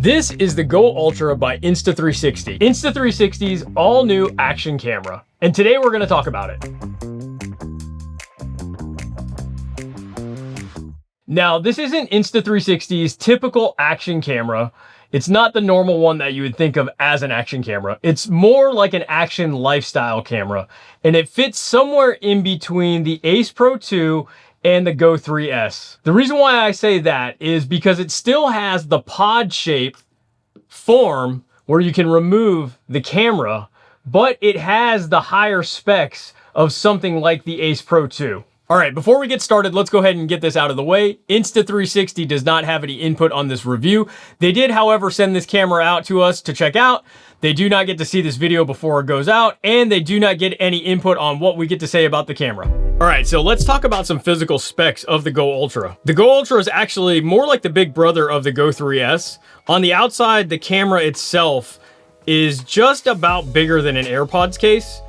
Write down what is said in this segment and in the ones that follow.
This is the Go Ultra by Insta360. Insta360's all new action camera. And today we're going to talk about it. Now, this isn't Insta360's typical action camera. It's not the normal one that you would think of as an action camera. It's more like an action lifestyle camera, and it fits somewhere in between the Ace Pro 2 and the Go 3S. The reason why I say that is because it still has the pod shape form where you can remove the camera, but it has the higher specs of something like the Ace Pro 2. All right, before we get started, let's go ahead and get this out of the way. Insta360 does not have any input on this review. They did, however, send this camera out to us to check out. They do not get to see this video before it goes out, and they do not get any input on what we get to say about the camera. All right, so let's talk about some physical specs of the Go Ultra. The Go Ultra is actually more like the big brother of the Go 3S. On the outside, the camera itself is just about bigger than an AirPods case.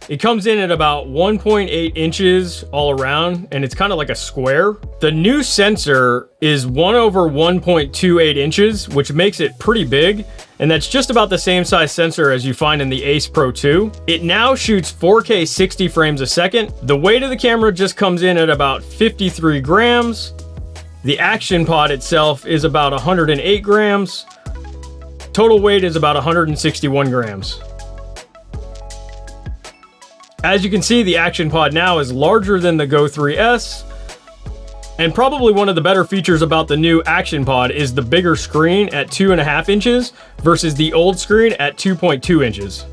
It comes in at about 1.8 inches all around, and it's kind of like a square. The new sensor is 1/1.28 inches, which makes it pretty big, and that's just about the same size sensor as you find in the Ace Pro 2. It now shoots 4K 60 frames a second. The weight of the camera just comes in at about 53 grams. The action pod itself is about 108 grams. Total weight is about 161 grams. As you can see, the action pod now is larger than the Go 3S. And probably one of the better features about the new action pod is the bigger screen at 2.5 inches versus the old screen at 2.2 inches.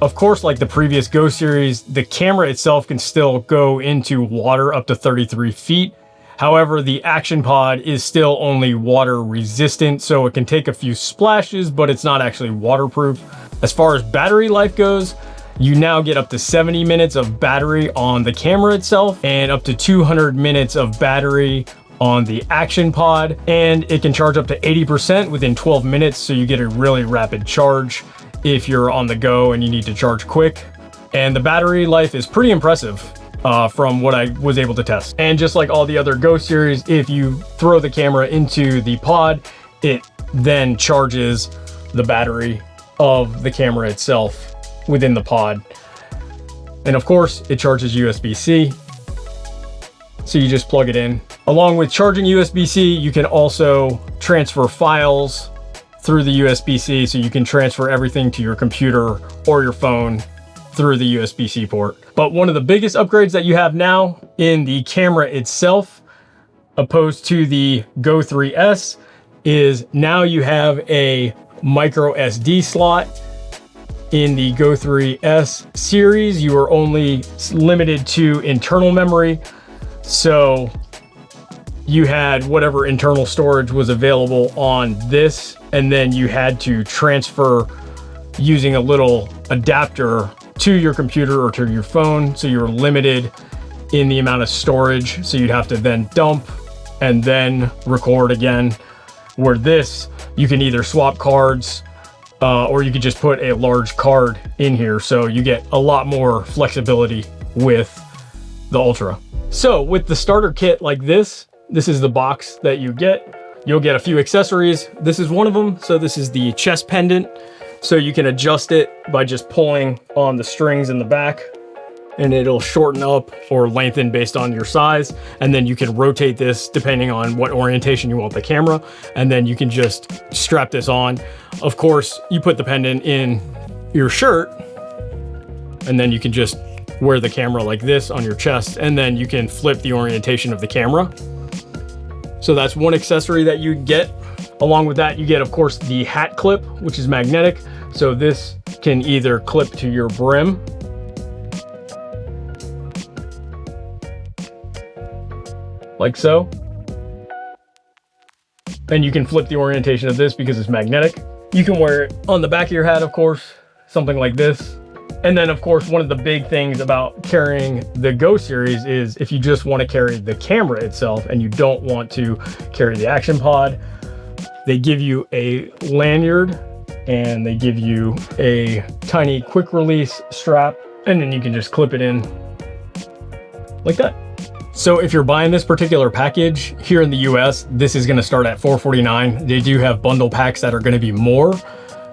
Of course, like the previous Go series, the camera itself can still go into water up to 33 feet. However, the action pod is still only water resistant, so it can take a few splashes, but it's not actually waterproof. As far as battery life goes, you now get up to 70 minutes of battery on the camera itself and up to 200 minutes of battery on the action pod. And it can charge up to 80% within 12 minutes. So you get a really rapid charge if you're on the go and you need to charge quick. And the battery life is pretty impressive from what I was able to test. And just like all the other Go series, if you throw the camera into the pod, it then charges the battery of the camera itself within the pod. And of course, it charges USB-C. So you just plug it in. Along with charging USB-C, you can also transfer files through the USB-C, so you can transfer everything to your computer or your phone through the USB-C port. But one of the biggest upgrades that you have now in the camera itself, opposed to the Go 3S, is now you have a micro SD slot. In the Go 3S series, you are only limited to internal memory. So you had whatever internal storage was available on this, and then you had to transfer using a little adapter to your computer or to your phone. So you're limited in the amount of storage. So you'd have to then dump and then record again. Where this, you can either swap cards, or you could just put a large card in here, so you get a lot more flexibility with the Ultra. So with the starter kit like this is the box that you get. You'll get a few accessories. This is one of them. So this is the chest pendant. So you can adjust it by just pulling on the strings in the back, and it'll shorten up or lengthen based on your size. And then you can rotate this depending on what orientation you want the camera. And then you can just strap this on. Of course, you put the pendant in your shirt, and then you can just wear the camera like this on your chest, and then you can flip the orientation of the camera. So that's one accessory that you get. Along with that, you get, of course, the hat clip, which is magnetic. So this can either clip to your brim, like so. And you can flip the orientation of this because it's magnetic. You can wear it on the back of your hat, of course, something like this. And then, of course, one of the big things about carrying the Go series is if you just want to carry the camera itself and you don't want to carry the action pod, they give you a lanyard and they give you a tiny quick release strap, and then you can just clip it in like that. So if you're buying this particular package here in the US, this is gonna start at $449. They do have bundle packs that are gonna be more,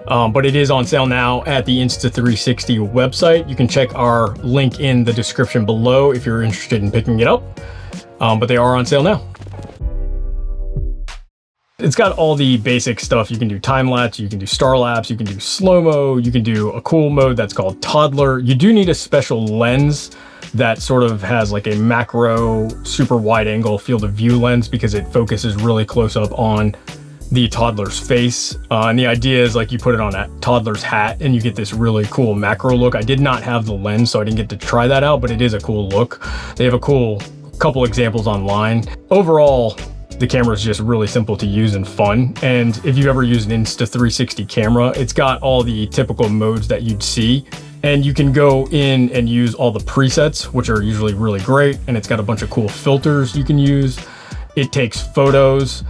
but it is on sale now at the Insta360 website. You can check our link in the description below if you're interested in picking it up, but they are on sale now. It's got all the basic stuff. You can do time lapse, you can do star lapse, you can do slow-mo, you can do a cool mode that's called toddler. You do need a special lens that sort of has like a macro super wide angle field of view lens because it focuses really close up on the toddler's face. And the idea is like you put it on a toddler's hat and you get this really cool macro look. I did not have the lens, so I didn't get to try that out, but it is a cool look. They have a cool couple examples online. Overall, the camera is just really simple to use and fun. And if you've ever used an Insta360 camera, it's got all the typical modes that you'd see. And you can go in and use all the presets, which are usually really great. And it's got a bunch of cool filters you can use. It takes photos,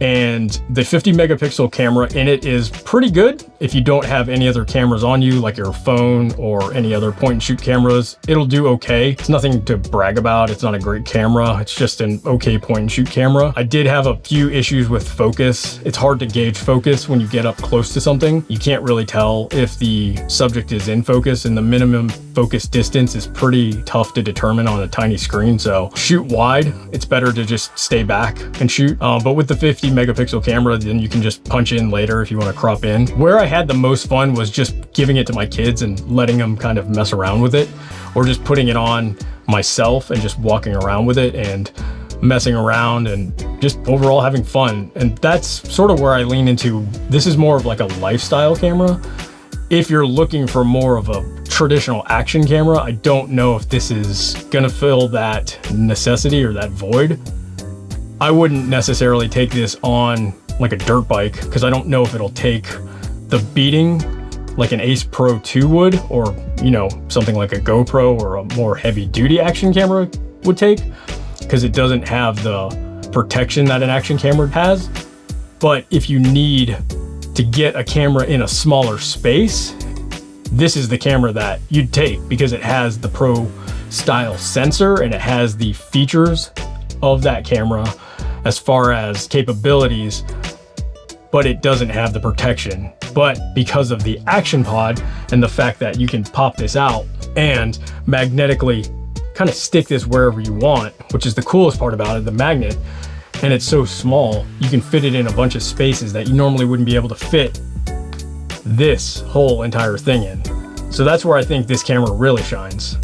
and the 50 megapixel camera in it is pretty good. If you don't have any other cameras on you, like your phone or any other point and shoot cameras, it'll do okay. It's nothing to brag about. It's not a great camera. It's just an okay point and shoot camera. I did have a few issues with focus. It's hard to gauge focus when you get up close to something. You can't really tell if the subject is in focus, and the minimum focus distance is pretty tough to determine on a tiny screen. So shoot wide, it's better to just stay back and shoot. But with the 50 megapixel camera, then you can just punch in later if you want to crop in. Where I had the most fun was just giving it to my kids and letting them kind of mess around with it, or just putting it on myself and just walking around with it and messing around and just overall having fun. And that's sort of where I lean into. This is more of like a lifestyle camera. If you're looking for more of a traditional action camera, I don't know if this is gonna fill that necessity or that void. I wouldn't necessarily take this on like a dirt bike because I don't know if it'll take the beating like an Ace Pro 2 would, or you know, something like a GoPro or a more heavy duty action camera would take, because it doesn't have the protection that an action camera has. But if you need to get a camera in a smaller space, this is the camera that you'd take, because it has the Pro style sensor and it has the features of that camera as far as capabilities, but it doesn't have the protection. But because of the action pod and the fact that you can pop this out and magnetically kind of stick this wherever you want, which is the coolest part about it, the magnet, and it's so small, you can fit it in a bunch of spaces that you normally wouldn't be able to fit this whole entire thing in. So that's where I think this camera really shines.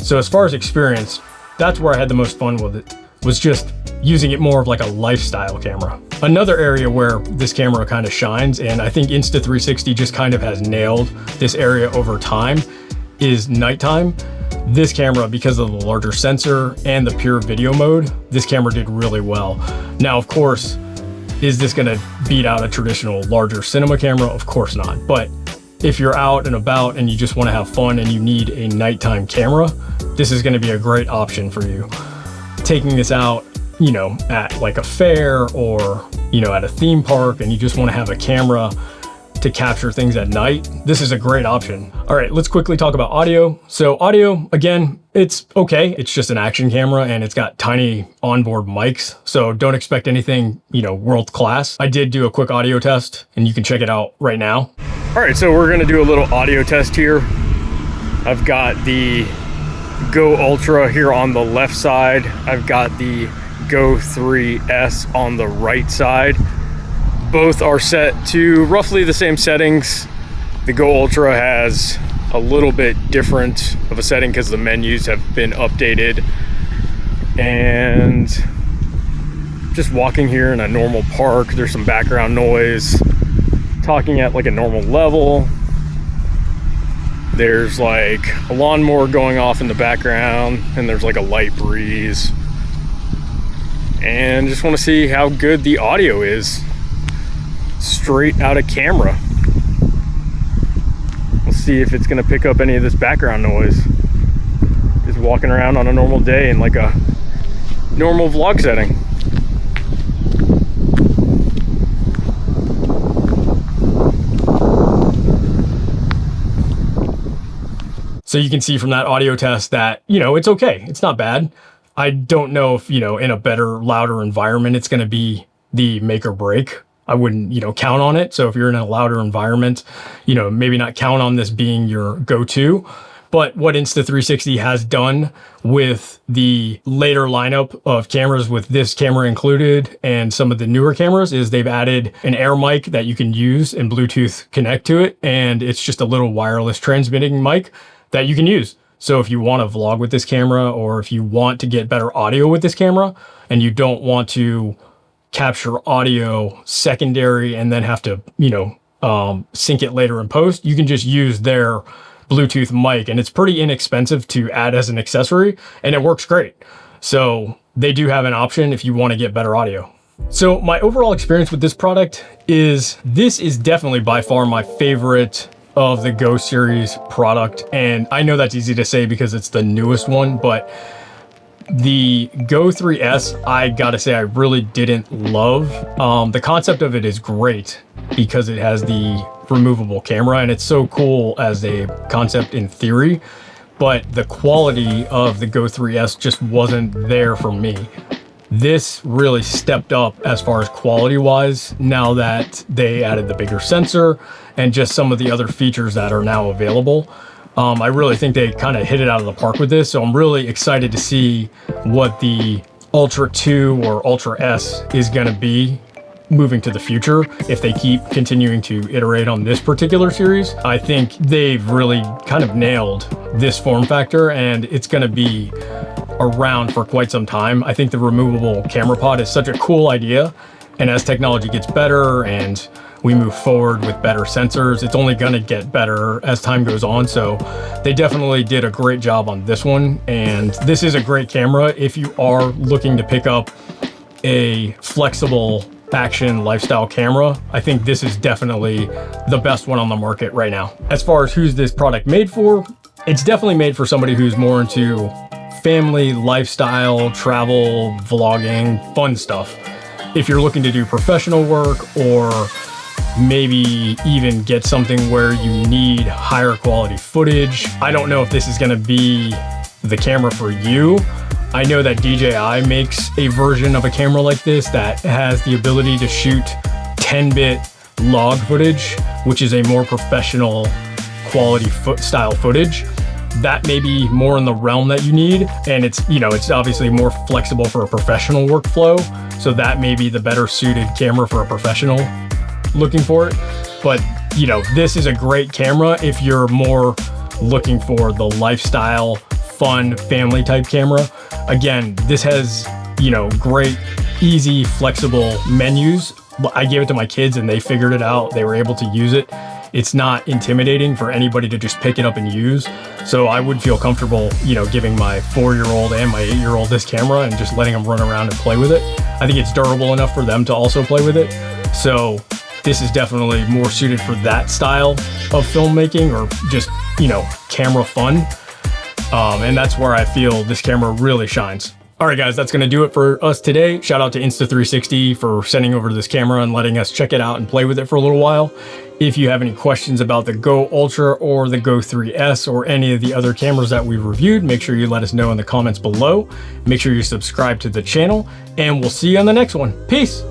So as far as experience, that's where I had the most fun with it, was just using it more of like a lifestyle camera. Another area where this camera kind of shines, and I think Insta360 just kind of has nailed this area over time, is nighttime. This camera, because of the larger sensor and the pure video mode, this camera did really well. Now, of course, is this gonna beat out a traditional larger cinema camera? Of course not. But if you're out and about and you just wanna have fun and you need a nighttime camera, this is gonna be a great option for you. Taking this out, you know, at like a fair or, you know, at a theme park, and you just wanna have a camera to capture things at night, this is a great option. All right, let's quickly talk about audio. So audio, again, it's okay. It's just an action camera and it's got tiny onboard mics. So don't expect anything, you know, world class. I did do a quick audio test and you can check it out right now. All right, so we're gonna do a little audio test here. I've got the Go Ultra here on the left side. I've got the Go 3S on the right side. Both are set to roughly the same settings. The Go Ultra has a little bit different of a setting because the menus have been updated. And just walking here in a normal park, there's some background noise. Talking at like a normal level, there's like a lawnmower going off in the background, and there's like a light breeze. And just want to see how good the audio is straight out of camera. We'll see if it's gonna pick up any of this background noise. Just walking around on a normal day in like a normal vlog setting. So you can see from that audio test that, you know, it's okay. It's not bad. I don't know if, in a better, louder environment, it's going to be the make or break. I wouldn't, count on it. So if you're in a louder environment, maybe not count on this being your go-to. But what Insta360 has done with the later lineup of cameras with this camera included and some of the newer cameras is they've added an air mic that you can use and Bluetooth connect to it. And it's just a little wireless transmitting mic that you can use. So if you want to vlog with this camera, or if you want to get better audio with this camera and you don't want to capture audio secondary and then have to, sync it later in post, you can just use their Bluetooth mic, and it's pretty inexpensive to add as an accessory, and it works great. So they do have an option if you want to get better audio. So my overall experience with this product is this is definitely by far my favorite of the Go series product. And I know that's easy to say because it's the newest one, but the Go 3S, I gotta say, I really didn't love. The concept of it is great because it has the removable camera, and it's so cool as a concept in theory, but the quality of the Go 3S just wasn't there for me. This really stepped up as far as quality wise now that they added the bigger sensor and just some of the other features that are now available. I really think they kind of hit it out of the park with this. So I'm really excited to see what the Ultra 2 or Ultra S is going to be moving to the future. If they keep continuing to iterate on this particular series, I think they've really kind of nailed this form factor, and it's going to be around for quite some time. I think the removable camera pod is such a cool idea. And as technology gets better and we move forward with better sensors, it's only gonna get better as time goes on. So they definitely did a great job on this one. And this is a great camera if you are looking to pick up a flexible action lifestyle camera. I think this is definitely the best one on the market right now. As far as who's this product made for, it's definitely made for somebody who's more into family, lifestyle, travel, vlogging, fun stuff. If you're looking to do professional work, or maybe even get something where you need higher quality footage, I don't know if this is gonna be the camera for you. I know that DJI makes a version of a camera like this that has the ability to shoot 10-bit log footage, which is a more professional quality style footage. That may be more in the realm that you need. And it's, it's obviously more flexible for a professional workflow. So that may be the better suited camera for a professional looking for it. But, this is a great camera if you're more looking for the lifestyle, fun, family type camera. Again, this has, great, easy, flexible menus. I gave it to my kids and they figured it out. They were able to use it. It's not intimidating for anybody to just pick it up and use. So I would feel comfortable, giving my 4-year-old and my 8-year-old this camera and just letting them run around and play with it. I think it's durable enough for them to also play with it. So this is definitely more suited for that style of filmmaking, or just, camera fun. And that's where I feel this camera really shines. All right, guys, that's going to do it for us today. Shout out to Insta360 for sending over this camera and letting us check it out and play with it for a little while. If you have any questions about the Go Ultra or the Go 3S or any of the other cameras that we've reviewed, make sure you let us know in the comments below. Make sure you subscribe to the channel, and we'll see you on the next one. Peace.